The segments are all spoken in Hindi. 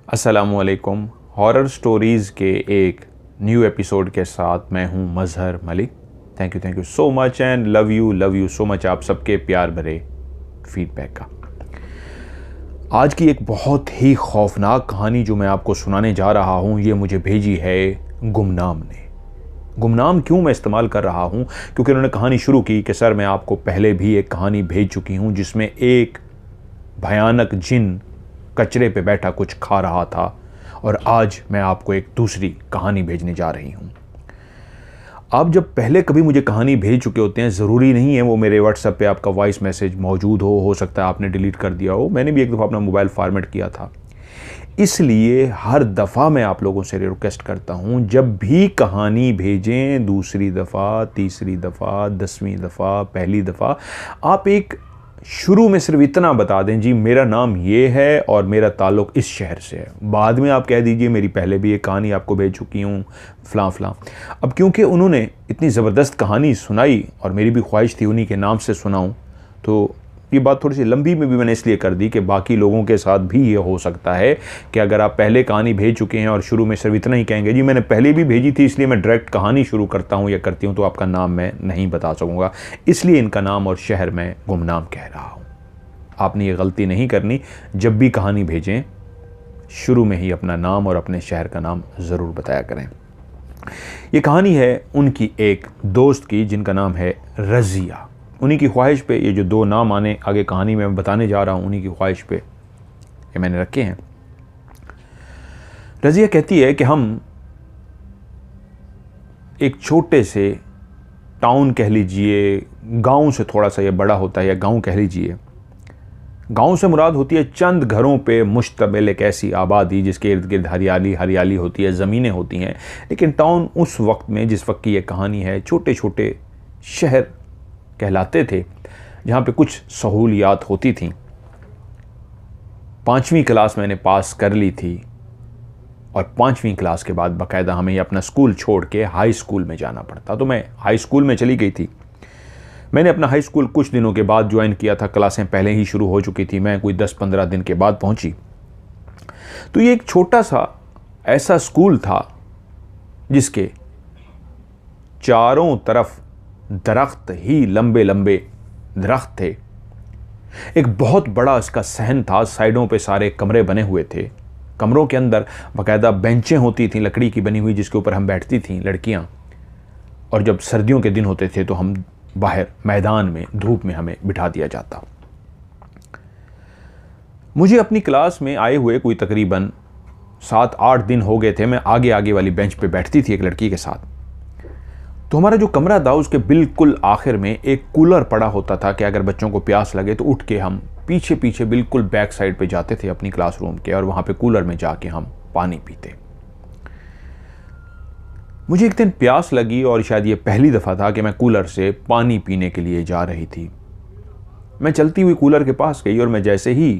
अस्सलामुअलैकुम। हॉरर स्टोरीज़ के एक न्यू एपिसोड के साथ मैं हूं Mazhar Malik. Thank you so much and love you so much आप सबके प्यार भरे फीडबैक का। आज की एक बहुत ही खौफनाक कहानी जो मैं आपको सुनाने जा रहा हूं, ये मुझे भेजी है गुमनाम ने। गुमनाम क्यों मैं इस्तेमाल कर रहा हूं? क्योंकि उन्होंने कहानी शुरू की कि सर मैं आपको पहले भी एक कहानी भेज चुकी हूं जिसमें एक भयानक जिन कचरे पे बैठा कुछ खा रहा था, और आज मैं आपको एक दूसरी कहानी भेजने जा रही हूं। आप जब पहले कभी मुझे कहानी भेज चुके होते हैं, ज़रूरी नहीं है वो मेरे व्हाट्सएप पे आपका वॉइस मैसेज मौजूद हो सकता है आपने डिलीट कर दिया हो। मैंने भी एक दफ़ा अपना मोबाइल फॉर्मेट किया था। इसलिए हर दफ़ा मैं आप लोगों से रिक्वेस्ट करता हूं, जब भी कहानी भेजें, दूसरी दफ़ा, तीसरी दफ़ा, 10वीं दफ़ा, पहली दफ़ा, आप एक शुरू में सिर्फ इतना बता दें, जी मेरा नाम ये है और मेरा ताल्लुक़ इस शहर से है। बाद में आप कह दीजिए मेरी पहले भी एक कहानी आपको भेज चुकी हूँ फ़लाँ फ़लाँ। अब क्योंकि उन्होंने इतनी ज़बरदस्त कहानी सुनाई और मेरी भी ख्वाहिश थी उन्हीं के नाम से सुनाऊँ, तो ये बात थोड़ी सी लंबी में भी मैंने इसलिए कर दी कि बाकी लोगों के साथ भी ये हो सकता है कि अगर आप पहले कहानी भेज चुके हैं और शुरू में सिर्फ इतना ही कहेंगे, जी मैंने पहले भी भेजी थी इसलिए मैं डायरेक्ट कहानी शुरू करता हूँ या करती हूँ, तो आपका नाम मैं नहीं बता सकूँगा। इसलिए इनका नाम और शहर मैं गुमनाम कह रहा हूँ। आपने ये गलती नहीं करनी। जब भी कहानी भेजें, शुरू में ही अपना नाम और अपने शहर का नाम ज़रूर बताया करें। ये कहानी है उनकी एक दोस्त की जिनका नाम है रज़िया। उन्हीं की ख्वाहिश पे ये जो दो नाम आगे कहानी में मैं बताने जा रहा हूँ, उन्हीं की ख्वाहिश पे ये मैंने रखे हैं। रज़िया कहती है कि हम एक छोटे से टाउन कह लीजिए, गांव से थोड़ा सा ये बड़ा होता है, या गांव कह लीजिए। गांव से मुराद होती है चंद घरों पे मुश्तमिल एक ऐसी आबादी जिसके इर्द गिर्द हरियाली होती है, ज़मीनें होती हैं। लेकिन टाउन उस वक्त में, जिस वक्त की ये कहानी है, छोटे छोटे शहर कहलाते थे जहाँ पे कुछ सहूलियात होती थीं। 5वीं क्लास मैंने पास कर ली थी और 5वीं क्लास के बाद बाकायदा हमें अपना स्कूल छोड़ के हाई स्कूल में जाना पड़ता। तो मैं हाई स्कूल में चली गई थी। मैंने अपना हाई स्कूल कुछ दिनों के बाद ज्वाइन किया था, क्लासें पहले ही शुरू हो चुकी थी, मैं कोई 10-15 दिन के बाद पहुंची। तो ये एक छोटा सा ऐसा स्कूल था जिसके चारों तरफ दरख्त ही लंबे लंबे दरख्त थे। एक बहुत बड़ा इसका सहन था, साइडों पे सारे कमरे बने हुए थे। कमरों के अंदर बाकायदा बेंचें होती थीं लकड़ी की बनी हुई, जिसके ऊपर हम बैठती थीं लड़कियां। और जब सर्दियों के दिन होते थे तो हम बाहर मैदान में धूप में हमें बिठा दिया जाता। मुझे अपनी क्लास में आए हुए कोई तकरीबन 7-8 दिन हो गए थे। मैं आगे आगे वाली बेंच पे बैठती थी एक लड़की के साथ। तो हमारा जो कमरा था उसके बिल्कुल आखिर में एक कूलर पड़ा होता था कि अगर बच्चों को प्यास लगे तो उठ के हम पीछे पीछे बिल्कुल बैक साइड पे जाते थे अपनी क्लासरूम के, और वहां पे कूलर में जाके हम पानी पीते। मुझे एक दिन प्यास लगी और शायद ये पहली दफ़ा था कि मैं कूलर से पानी पीने के लिए जा रही थी। मैं चलती हुई कूलर के पास गई और मैं जैसे ही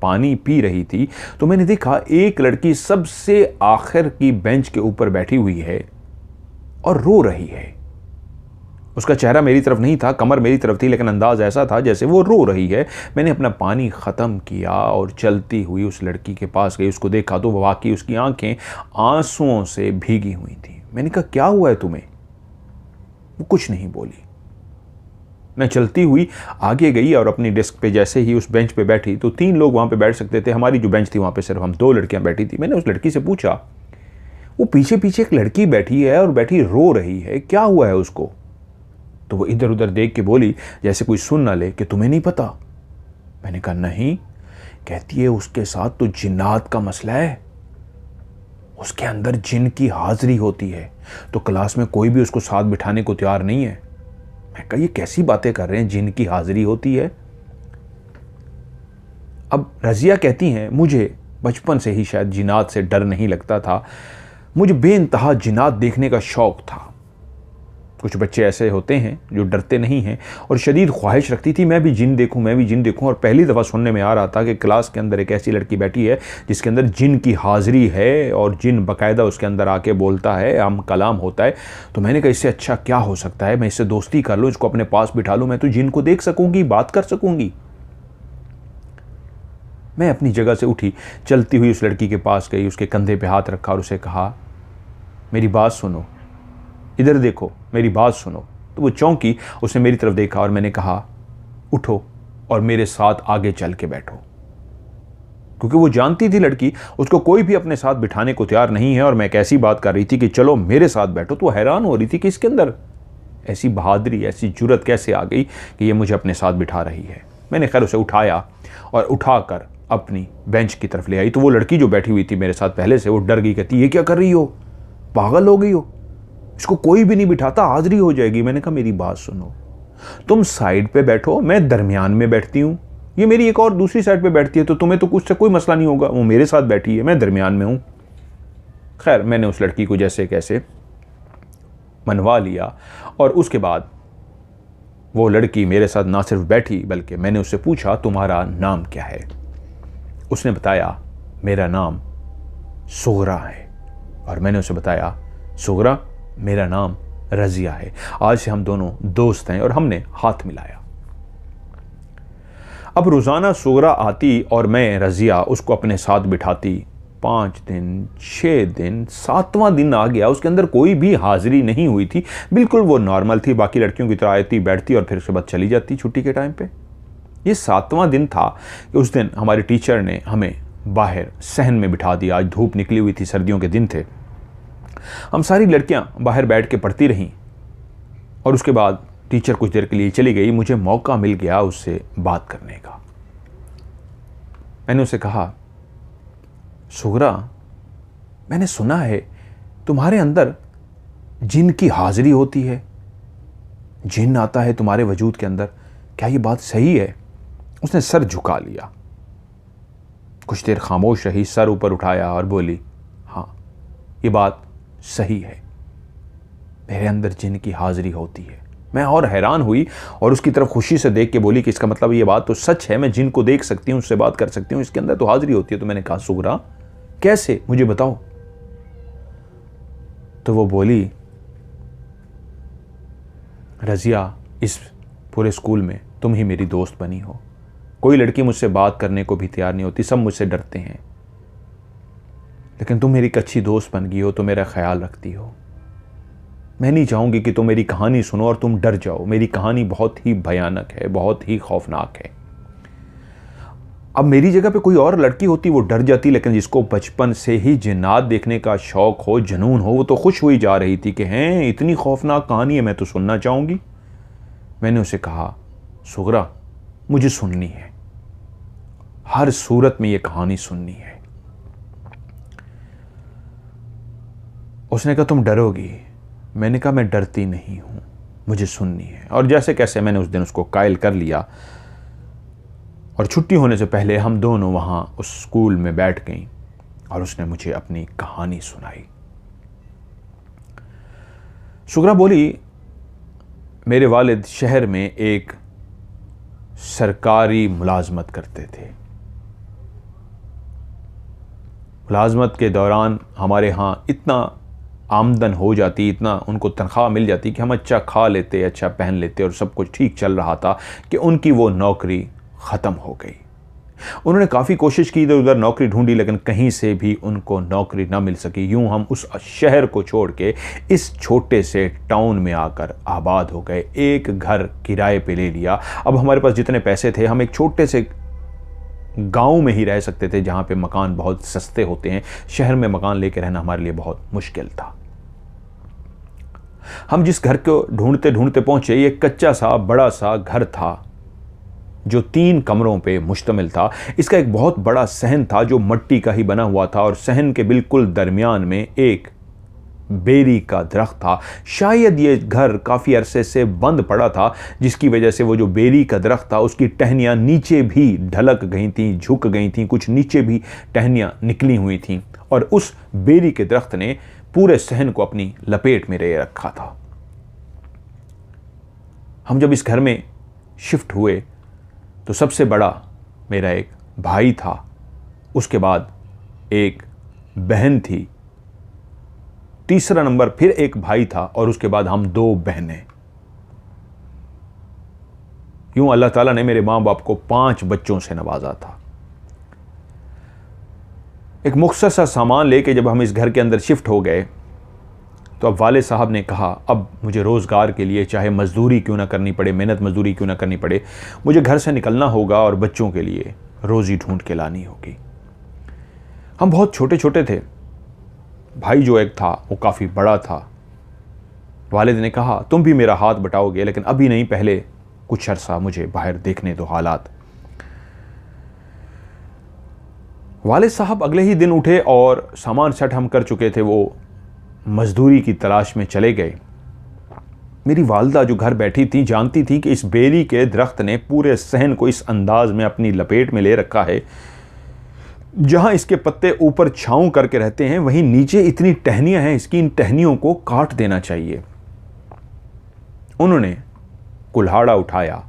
पानी पी रही थी तो मैंने देखा एक लड़की सबसे आखिर की बेंच के ऊपर बैठी हुई है और रो रही है। उसका चेहरा मेरी तरफ नहीं था, कमर मेरी तरफ थी, लेकिन अंदाज ऐसा था जैसे वो रो रही है। मैंने अपना पानी ख़त्म किया और चलती हुई उस लड़की के पास गई। उसको देखा तो वाकई उसकी आंखें आंसुओं से भीगी हुई थी। मैंने कहा क्या हुआ है तुम्हें? वो कुछ नहीं बोली। मैं चलती हुई आगे गई और अपनी डेस्क पे जैसे ही उस बेंच पे बैठी तो 3 लोग वहां पे बैठ सकते थे। हमारी जो बेंच थी वहां पे सिर्फ हम 2 लड़कियां बैठी थी। मैंने उस लड़की से पूछा, वो पीछे पीछे एक लड़की बैठी है और बैठी रो रही है, क्या हुआ है उसको? तो वो इधर उधर देख के बोली जैसे कोई सुन ना ले कि तुम्हें नहीं पता? मैंने कहा नहीं। कहती है उसके साथ तो जिन्नात का मसला है, उसके अंदर जिन की हाजिरी होती है, तो क्लास में कोई भी उसको साथ बिठाने को तैयार नहीं है। मैं कहा ये कैसी बातें कर रहे हैं, जिन की हाजिरी होती है? अब रज़िया कहती हैं मुझे बचपन से ही शायद जिन्नात से डर नहीं लगता था। मुझे बेइंतहा जिन्नात देखने का शौक था। कुछ बच्चे ऐसे होते हैं जो डरते नहीं हैं, और शदीद ख्वाहिश रखती थी मैं भी जिन देखूं। और पहली दफ़ा सुनने में आ रहा था कि क्लास के अंदर एक ऐसी लड़की बैठी है जिसके अंदर जिन की हाज़िरी है और जिन बाकायदा उसके अंदर आके बोलता है, हम कलाम होता है। तो मैंने कहा इससे अच्छा क्या हो सकता है, मैं इससे दोस्ती कर लूँ, इसको अपने पास बिठा लूँ, मैं तो जिन को देख सकूँगी, बात कर सकूँगी। मैं अपनी जगह से उठी, चलती हुई उस लड़की के पास गई, उसके कंधे पे हाथ रखा और उसे कहा, मेरी बात सुनो, इधर देखो, मेरी बात सुनो। तो वो चौंकी, उसने मेरी तरफ देखा और मैंने कहा, उठो और मेरे साथ आगे चल के बैठो। क्योंकि वो जानती थी लड़की, उसको कोई भी अपने साथ बिठाने को तैयार नहीं है और मैं एक ऐसी बात कर रही थी कि चलो मेरे साथ बैठो, तो हैरान हो रही थी कि इसके अंदर ऐसी बहादुरी, ऐसी जुर्रत कैसे आ गई कि ये मुझे अपने साथ बिठा रही है। मैंने खैर उसे उठाया और उठाकर अपनी बेंच की तरफ ले आई। तो वो लड़की जो बैठी हुई थी मेरे साथ पहले से, वो डर गई, कहती, ये क्या कर रही हो, पागल हो गई हो, इसको कोई भी नहीं बिठाता, हाजिरी हो जाएगी। मैंने कहा, मेरी बात सुनो, तुम साइड पे बैठो, मैं दरमियान में बैठती हूँ, ये मेरी एक और दूसरी साइड पे बैठती है, तो तुम्हें तो उससे कोई मसला नहीं होगा। वो मेरे साथ बैठी है, मैं दरमियान में हूँ। खैर मैंने उस लड़की को जैसे कैसे मनवा लिया और उसके बाद वो लड़की मेरे साथ ना सिर्फ बैठी बल्कि मैंने उससे पूछा, तुम्हारा नाम क्या है? उसने बताया, मेरा नाम सुगरा है। और मैंने उसे बताया, सुगरा, मेरा नाम रज़िया है, आज से हम दोनों दोस्त हैं। और हमने हाथ मिलाया। अब रोज़ाना सुगरा आती और मैं रज़िया उसको अपने साथ बिठाती। 5 दिन, 6 दिन, 7वां दिन आ गया, उसके अंदर कोई भी हाजिरी नहीं हुई थी, बिल्कुल वो नॉर्मल थी, बाकी लड़कियों की तरह आती बैठती और फिर उसके बाद चली जाती छुट्टी के टाइम पे। ये 7वां दिन था कि उस दिन हमारे टीचर ने हमें बाहर सहन में बिठा दिया। आज धूप निकली हुई थी, सर्दियों के दिन थे। हम सारी लड़कियां बाहर बैठ के पढ़ती रहीं और उसके बाद टीचर कुछ देर के लिए चली गई। मुझे मौका मिल गया उससे बात करने का। मैंने उसे कहा, सुगरा, मैंने सुना है तुम्हारे अंदर जिन की हाजिरी होती है, जिन आता है तुम्हारे वजूद के अंदर, क्या ये बात सही है? उसने सर झुका लिया, कुछ देर खामोश रही, सर ऊपर उठाया और बोली, हाँ ये बात सही है, मेरे अंदर जिन की हाजिरी होती है। मैं और हैरान हुई और उसकी तरफ खुशी से देख के बोली कि इसका मतलब ये बात तो सच है, मैं जिन को देख सकती हूँ, उससे बात कर सकती हूँ, इसके अंदर तो हाजिरी होती है। तो मैंने कहा, सुगरा कैसे, मुझे बताओ। तो वो बोली, रज़िया, इस पूरे स्कूल में तुम ही मेरी दोस्त बनी हो, कोई लड़की मुझसे बात करने को भी तैयार नहीं होती, सब मुझसे डरते हैं, लेकिन तुम मेरी एक अच्छी दोस्त बन गई हो, तो मेरा ख्याल रखती हो। मैं नहीं चाहूंगी कि तुम मेरी कहानी सुनो और तुम डर जाओ। मेरी कहानी बहुत ही भयानक है, बहुत ही खौफनाक है। अब मेरी जगह पे कोई और लड़की होती, वो डर जाती, लेकिन जिसको बचपन से ही जिन्नात देखने का शौक हो, जुनून हो, वो तो खुश हुई जा रही थी कि हैं इतनी खौफनाक कहानी है, मैं तो सुनना चाहूंगी। मैंने उसे कहा, सुगरा, मुझे सुननी है, हर सूरत में ये कहानी सुननी है। उसने कहा, तुम डरोगी? मैंने कहा, मैं डरती नहीं हूं, मुझे सुननी है। और जैसे कैसे मैंने उस दिन उसको कायल कर लिया और छुट्टी होने से पहले हम दोनों वहां उस स्कूल में बैठ गईं और उसने मुझे अपनी कहानी सुनाई। सुगरा बोली, मेरे वालिद शहर में एक सरकारी मुलाजमत करते थे। मुलाजमत के दौरान हमारे यहाँ इतना आमदन हो जाती, इतना उनको तनख्वाह मिल जाती कि हम अच्छा खा लेते, अच्छा पहन लेते और सब कुछ ठीक चल रहा था कि उनकी वो नौकरी ख़त्म हो गई। उन्होंने काफ़ी कोशिश की, इधर उधर नौकरी ढूंढी, लेकिन कहीं से भी उनको नौकरी ना मिल सकी। यूं हम उस शहर को छोड़ के इस छोटे से टाउन में आकर आबाद हो गए, एक घर किराए पे ले लिया। अब हमारे पास जितने पैसे थे, हम एक छोटे से गांव में ही रह सकते थे, जहां पे मकान बहुत सस्ते होते हैं। शहर में मकान लेके रहना हमारे लिए बहुत मुश्किल था। हम जिस घर को ढूंढते ढूंढते पहुंचे, ये कच्चा सा बड़ा सा घर था जो 3 कमरों पे मुश्तमिल था। इसका एक बहुत बड़ा सहन था जो मट्टी का ही बना हुआ था और सहन के बिल्कुल दरमियान में एक बेरी का दरख्त था। शायद ये घर काफ़ी अरसे से बंद पड़ा था, जिसकी वजह से वो जो बेरी का दरख्त था उसकी टहनियाँ नीचे भी ढलक गई थीं, झुक गई थीं, कुछ नीचे भी टहनियाँ निकली हुई थीं और उस बेरी के दरख्त ने पूरे सहन को अपनी लपेट में ले रखा था। हम जब इस घर में शिफ्ट हुए तो सबसे बड़ा मेरा एक भाई था, उसके बाद एक बहन थी, तीसरा नंबर फिर एक भाई था और उसके बाद हम 2 बहनें। यूं अल्लाह ताला ने मेरे माँ बाप को 5 बच्चों से नवाजा था। एक मुख्तसर सा सामान लेके जब हम इस घर के अंदर शिफ्ट हो गए तो अब वाले साहब ने कहा अब मुझे रोज़गार के लिए चाहे मज़दूरी क्यों ना करनी पड़े, मेहनत मज़दूरी क्यों ना करनी पड़े, मुझे घर से निकलना होगा और बच्चों के लिए रोज़ी ढूंढ के लानी होगी। हम बहुत छोटे छोटे थे, भाई जो एक था वो काफ़ी बड़ा था। वालिद ने कहा तुम भी मेरा हाथ बटाओगे, लेकिन अभी नहीं, पहले कुछ अरसा मुझे बाहर देखने दो हालात। वालिद साहब अगले ही दिन उठे और सामान सेट हम कर चुके थे, वो मजदूरी की तलाश में चले गए। मेरी वालदा जो घर बैठी थी जानती थी कि इस बेरी के दरख्त ने पूरे सहन को इस अंदाज में अपनी लपेट में ले रखा है, जहां इसके पत्ते ऊपर छांव करके रहते हैं वहीं नीचे इतनी टहनियां हैं, इसकी इन टहनियों को काट देना चाहिए। उन्होंने कुल्हाड़ा उठाया,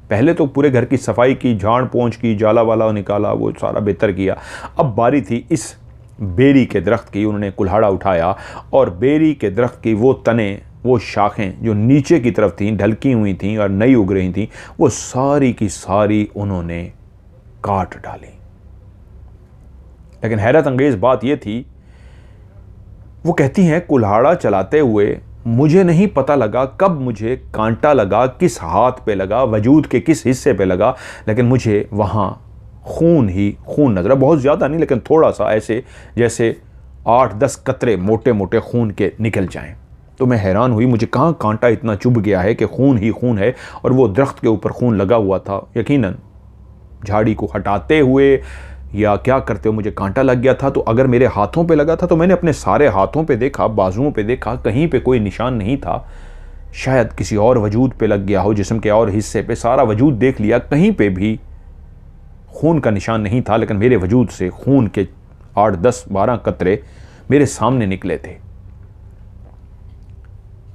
पहले तो पूरे घर की सफाई की, झाड़ पोंछ की, जाला वाला निकाला, वो सारा बेहतर किया। अब बारी थी इस बेरी के दरख्त की। उन्होंने कुल्हाड़ा उठाया और बेरी के दरख्त की वो तने, वो शाखें जो नीचे की तरफ थीं, ढलकी हुई थीं और नई उग रही थीं, वो सारी की सारी उन्होंने काट डाली। लेकिन हैरत अंगेज बात यह थी, वो कहती हैं कुल्हाड़ा चलाते हुए मुझे नहीं पता लगा कब मुझे कांटा लगा, किस हाथ पे लगा, वजूद के किस हिस्से पे लगा, लेकिन मुझे वहां खून ही खून नजर, बहुत ज़्यादा नहीं लेकिन थोड़ा सा, ऐसे जैसे 8-10 कतरे मोटे मोटे खून के निकल जाएं। तो मैं हैरान हुई, मुझे कहाँ कांटा इतना चुभ गया है कि खून ही खून है और वो दरख्त के ऊपर खून लगा हुआ था। यकीनन झाड़ी को हटाते हुए या क्या करते हो मुझे कांटा लग गया था। तो अगर मेरे हाथों पे लगा था तो मैंने अपने सारे हाथों पे देखा, बाजुओं पे देखा, कहीं पे कोई निशान नहीं था। शायद किसी और वजूद पे लग गया हो, जिस्म के और हिस्से पे, सारा वजूद देख लिया, कहीं पे भी खून का निशान नहीं था, लेकिन मेरे वजूद से खून के 8-10-12 कतरे मेरे सामने निकले थे।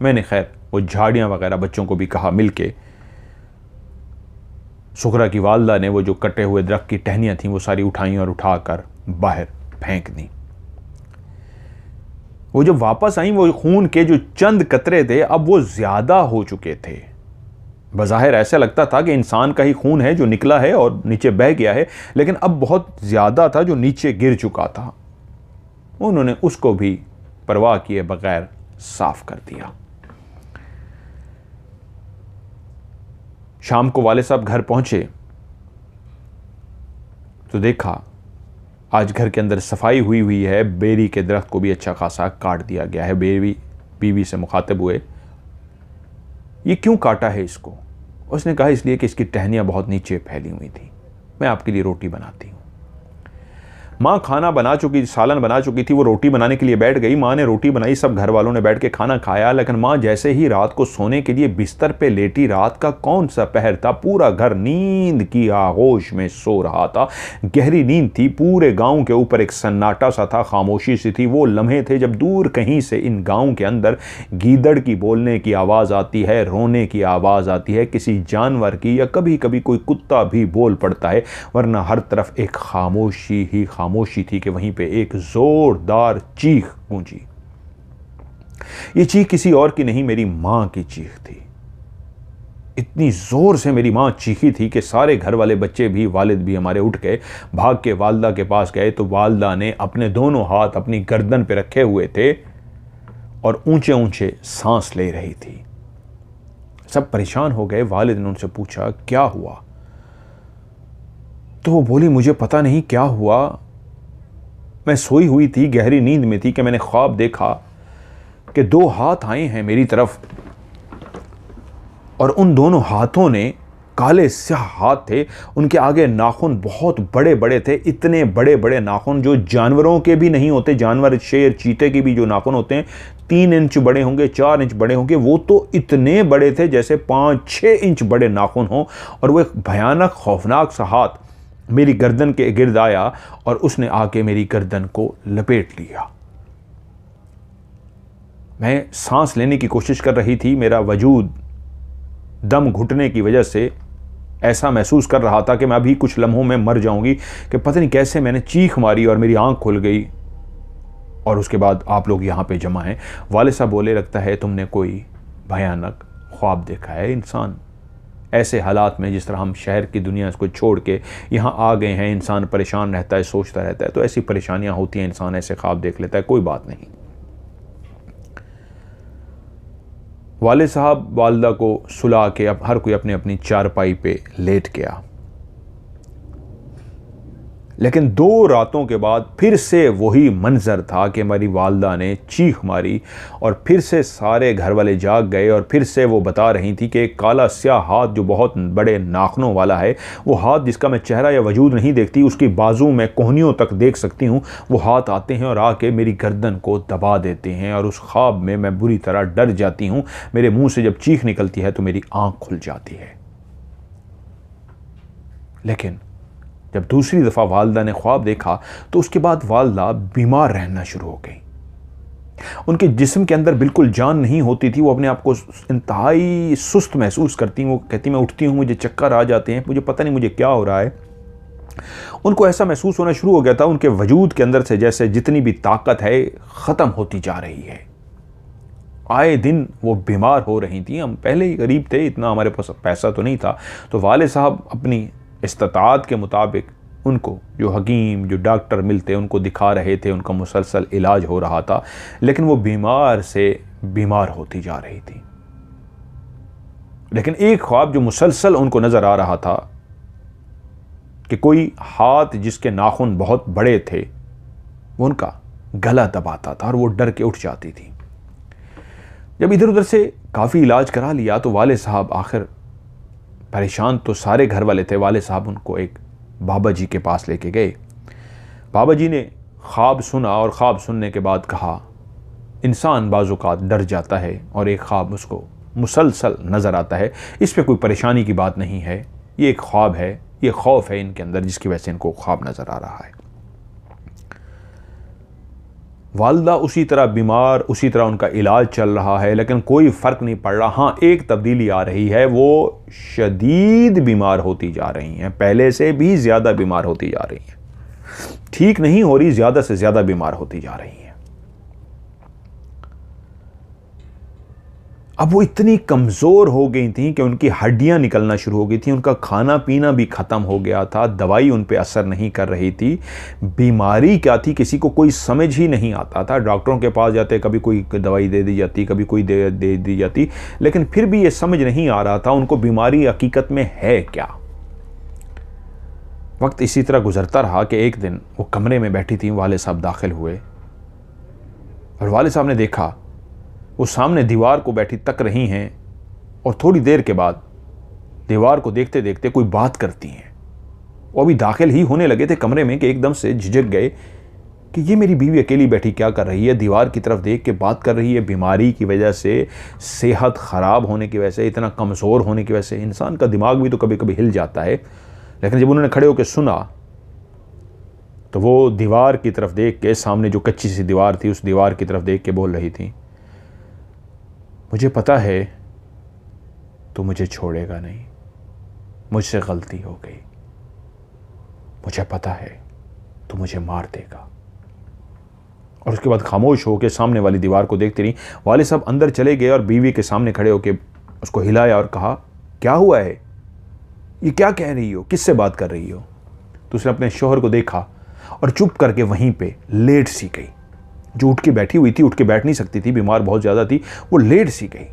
मैंने खैर वो झाड़ियाँ वगैरह बच्चों को भी कहा मिलके। सुखरा की वालदा ने वो जो कटे हुए दरख्त की टहनियाँ थीं वो सारी उठाई और उठाकर बाहर फेंक दी। वो जब वापस आई, वो खून के जो चंद कतरे थे अब वो ज़्यादा हो चुके थे। बज़ाहिर ऐसा लगता था कि इंसान का ही खून है जो निकला है और नीचे बह गया है, लेकिन अब बहुत ज़्यादा था जो नीचे गिर चुका था। उन्होंने उसको भी परवाह किए बगैर साफ कर दिया। शाम को वाले साहब घर पहुंचे तो देखा आज घर के अंदर सफाई हुई है, बेरी के दरख्त को भी अच्छा खासा काट दिया गया है। बीवी से मुखातिब हुए, ये क्यों काटा है इसको? उसने कहा इसलिए कि इसकी टहनियाँ बहुत नीचे फैली हुई थी, मैं आपके लिए रोटी बनाती हूँ। माँ खाना बना चुकी, सालन बना चुकी थी, वो रोटी बनाने के लिए बैठ गई। माँ ने रोटी बनाई, सब घर वालों ने बैठ के खाना खाया, लेकिन माँ जैसे ही रात को सोने के लिए बिस्तर पे लेटी, रात का कौन सा पहर था, पूरा घर नींद की आगोश में सो रहा था। गहरी नींद थी, पूरे गांव के ऊपर एक सन्नाटा सा था, खामोशी सी थी। वो लम्हे थे जब दूर कहीं से इन गाँव के अंदर गीदड़ की बोलने की आवाज़ आती है, रोने की आवाज़ आती है, किसी जानवर की, या कभी कभी कोई कुत्ता भी बोल पड़ता है, वरना हर तरफ एक खामोशी ही खामोशी थी कि वहीं पे एक जोरदार चीख गूंजी। ये चीख किसी और की नहीं, मेरी मां की चीख थी। इतनी जोर से मेरी मां चीखी थी कि सारे घर वाले बच्चे भी, वालिद भी हमारे उठ गए, भाग के वालदा के पास गए तो वालदा ने अपने दोनों हाथ अपनी गर्दन पे रखे हुए थे और ऊंचे ऊंचे सांस ले रही थी। सब परेशान हो गए। वालिद ने उनसे पूछा क्या हुआ? तो वो बोली मुझे पता नहीं क्या हुआ, मैं सोई हुई थी, गहरी नींद में थी कि मैंने ख्वाब देखा कि 2 हाथ आए हैं मेरी तरफ और उन दोनों हाथों ने, काले स्याह हाथ थे, उनके आगे नाखून बहुत बड़े बड़े थे, इतने बड़े बड़े नाखून जो जानवरों के भी नहीं होते। जानवर, शेर, चीते के भी जो नाखून होते हैं 3 इंच बड़े होंगे, 4 इंच बड़े होंगे, वो तो इतने बड़े थे जैसे 5-6 इंच बड़े नाखून हों। और वो एक भयानक खौफनाक सा हाथ मेरी गर्दन के गिर्द आया और उसने आके मेरी गर्दन को लपेट लिया। मैं सांस लेने की कोशिश कर रही थी, मेरा वजूद दम घुटने की वजह से ऐसा महसूस कर रहा था कि मैं अभी कुछ लम्हों में मर जाऊंगी, कि पता नहीं कैसे मैंने चीख मारी और मेरी आंख खुल गई। और उसके बाद आप लोग यहाँ पे जमा हैं। वाले साहब बोले लगता है तुमने कोई भयानक ख्वाब देखा है इंसान। ऐसे हालात में जिस तरह हम शहर की दुनिया को छोड़ के यहाँ आ गए हैं, इंसान परेशान रहता है, सोचता रहता है, तो ऐसी परेशानियाँ होती हैं, इंसान ऐसे ख्वाब देख लेता है, कोई बात नहीं। वाले साहब वालदा को सुला के अब हर कोई अपनी अपनी चारपाई पे लेट गया, लेकिन 2 रातों के बाद फिर से वही मंजर था कि हमारी वालदा ने चीख मारी और फिर से सारे घर वाले जाग गए और फिर से वो बता रही थी कि एक काला स्याह हाथ जो बहुत बड़े नाखनों वाला है, वो हाथ जिसका मैं चेहरा या वजूद नहीं देखती, उसकी बाजू में कोहनियों तक देख सकती हूँ, वो हाथ आते हैं और आके मेरी गर्दन को दबा देते हैं और उस ख्वाब में मैं बुरी तरह डर जाती हूँ। मेरे मुँह से जब चीख निकलती है तो मेरी आँख खुल जाती है। लेकिन जब दूसरी दफ़ा वालदा ने ख्वाब देखा तो उसके बाद वालदा बीमार रहना शुरू हो गई। उनके जिस्म के अंदर बिल्कुल जान नहीं होती थी, वो अपने आप को इंतहाई सुस्त महसूस करती। वो कहती मैं उठती हूँ, मुझे चक्कर आ जाते हैं, मुझे पता नहीं मुझे क्या हो रहा है। उनको ऐसा महसूस होना शुरू हो गया था उनके वजूद के अंदर से जैसे जितनी भी ताकत है ख़त्म होती जा रही है। आए दिन वो बीमार हो रही थी। हम पहले ही गरीब थे, इतना हमारे पास पैसा तो नहीं था, तो वाले साहब अपनी इस्तात के मुताबिक उनको जो हकीम जो डॉक्टर मिलते उनको दिखा रहे थे, उनका मुसलसल इलाज हो रहा था, लेकिन वो बीमार से बीमार होती जा रही थी। लेकिन एक ख्वाब जो मुसलसल उनको नज़र आ रहा था कि कोई हाथ जिसके नाखून बहुत बड़े थे वो उनका गला दबाता था और वो डर के उठ जाती थी। जब इधर उधर से काफ़ी इलाज करा लिया तो वाले साहब आखिर परेशान तो सारे घर वाले थे, वाले साहब उनको एक बाबा जी के पास लेके गए। बाबा जी ने ख्वाब सुना और ख्वाब सुनने के बाद कहा इंसान बाज़-औक़ात डर जाता है और एक ख्वाब उसको मुसलसल नज़र आता है, इस पे कोई परेशानी की बात नहीं है, ये एक ख्वाब है, ये खौफ है इनके अंदर जिसकी वजह से इनको ख्वाब नज़र आ रहा है। वालदा उसी तरह बीमार, उसी तरह उनका इलाज चल रहा है, लेकिन कोई फ़र्क नहीं पड़ रहा। हाँ, एक तब्दीली आ रही है, वो शदीद बीमार होती जा रही हैं, पहले से भी ज़्यादा बीमार होती जा रही हैं, ठीक नहीं हो रही, ज़्यादा से ज़्यादा बीमार होती जा रही हैं। अब वो इतनी कमज़ोर हो गई थी कि उनकी हड्डियां निकलना शुरू हो गई थी, उनका खाना पीना भी ख़त्म हो गया था, दवाई उन पे असर नहीं कर रही थी। बीमारी क्या थी किसी को कोई समझ ही नहीं आता था। डॉक्टरों के पास जाते, कभी कोई दवाई दे दी जाती, कभी कोई दे दी जाती, लेकिन फिर भी ये समझ नहीं आ रहा था उनको बीमारी हकीकत में है क्या। वक्त इसी तरह गुजरता रहा कि एक दिन वो कमरे में बैठी थी, वाले साहब दाखिल हुए और वाले साहब ने देखा वो सामने दीवार को बैठी तक रही हैं और थोड़ी देर के बाद दीवार को देखते देखते कोई बात करती हैं। वो अभी दाखिल ही होने लगे थे कमरे में कि एकदम से झिझक गए कि ये मेरी बीवी अकेली बैठी क्या कर रही है, दीवार की तरफ देख के बात कर रही है। बीमारी की वजह से, सेहत ख़राब होने की वजह से, इतना कमज़ोर होने की वजह से इंसान का दिमाग भी तो कभी कभी हिल जाता है। लेकिन जब उन्होंने खड़े होकर सुना तो वो दीवार की तरफ देख के, सामने जो कच्ची सी दीवार थी उस दीवार की तरफ देख के बोल रही थी, मुझे पता है तो मुझे छोड़ेगा नहीं, मुझसे गलती हो गई, मुझे पता है तो मुझे मार देगा। और उसके बाद खामोश होकर सामने वाली दीवार को देखती रही। वाले साहब अंदर चले गए और बीवी के सामने खड़े होकर उसको हिलाया और कहा क्या हुआ है, ये क्या कह रही हो, किससे बात कर रही हो। तो उसने अपने शौहर को देखा और चुप करके वहीं पे लेट सी गई। जो उठ के बैठी हुई थी, उठ के बैठ नहीं सकती थी, बीमार बहुत ज़्यादा थी, वो लेट सी गई।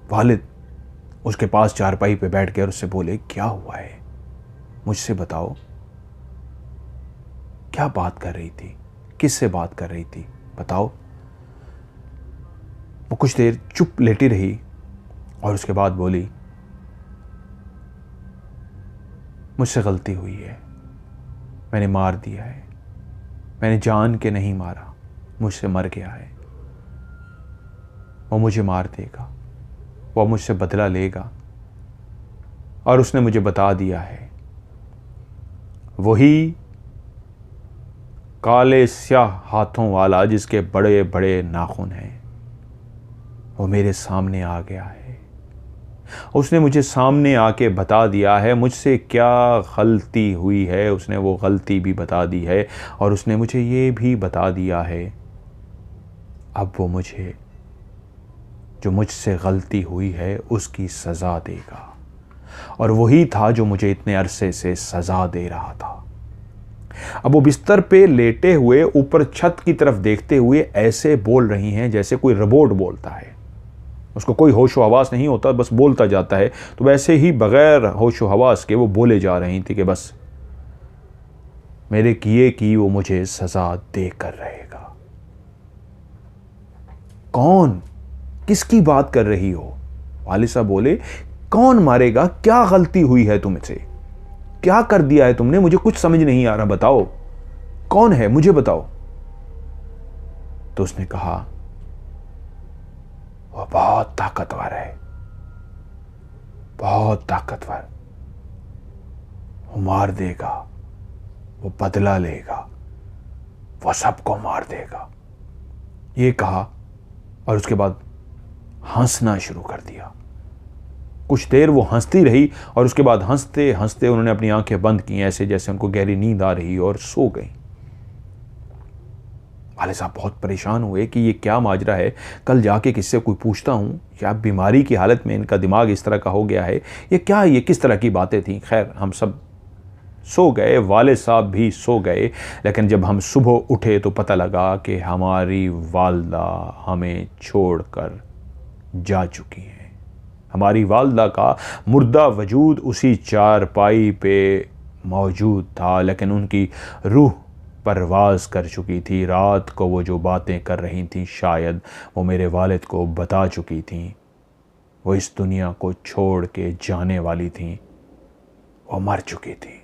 वालिद उसके पास चारपाई पे बैठ गए और उससे बोले क्या हुआ है, मुझसे बताओ, क्या बात कर रही थी, किससे बात कर रही थी, बताओ। वो कुछ देर चुप लेटी रही और उसके बाद बोली मुझसे गलती हुई है, मैंने मार दिया है, मैंने जान के नहीं मारा, मुझसे मर गया है, वो मुझे मार देगा, वो मुझसे बदला लेगा। और उसने मुझे बता दिया है वही काले स्याह हाथों वाला जिसके बड़े बड़े नाखून हैं, वो मेरे सामने आ गया है। उसने मुझे सामने आके बता दिया है मुझसे क्या गलती हुई है, उसने वो गलती भी बता दी है और उसने मुझे ये भी बता दिया है अब वो मुझे जो मुझसे गलती हुई है उसकी सज़ा देगा। और वही था जो मुझे इतने अरसे से सज़ा दे रहा था। अब वो बिस्तर पे लेटे हुए ऊपर छत की तरफ देखते हुए ऐसे बोल रही हैं जैसे कोई रोबोट बोलता है। उसको कोई होशो हवास नहीं होता, बस बोलता जाता है। तो वैसे ही बगैर होशो हवास के वो बोले जा रही थी कि बस मेरे किए की वो मुझे सज़ा दे कर रहेगा। कौन, किसकी बात कर रही हो? वालिद साहब बोले, कौन मारेगा? क्या गलती हुई है तुमसे? क्या कर दिया है तुमने? मुझे कुछ समझ नहीं आ रहा, बताओ कौन है, मुझे बताओ। तो उसने कहा, वो बहुत ताकतवर है, बहुत ताकतवर, वो मार देगा, वो बदला लेगा, वो सबको मार देगा। ये कहा और उसके बाद हंसना शुरू कर दिया। कुछ देर वो हंसती रही और उसके बाद हंसते हंसते उन्होंने अपनी आंखें बंद की, ऐसे जैसे उनको गहरी नींद आ रही और सो गई। वाले साहब बहुत परेशान हुए कि ये क्या माजरा है, कल जाके किससे कोई पूछता हूँ, या बीमारी की हालत में इनका दिमाग इस तरह का हो गया है, ये क्या, ये किस तरह की बातें थी। खैर हम सब सो गए, वाले साहब भी सो गए। लेकिन जब हम सुबह उठे तो पता लगा कि हमारी वालदा हमें छोड़कर जा चुकी हैं। हमारी वालदा का मुर्दा वजूद उसी चारपाई पे मौजूद था, लेकिन उनकी रूह परवाज़ कर चुकी थी। रात को वो जो बातें कर रही थीं शायद वो मेरे वालिद को बता चुकी थीं। वो इस दुनिया को छोड़ के जाने वाली थीं, वो मर चुकी थी।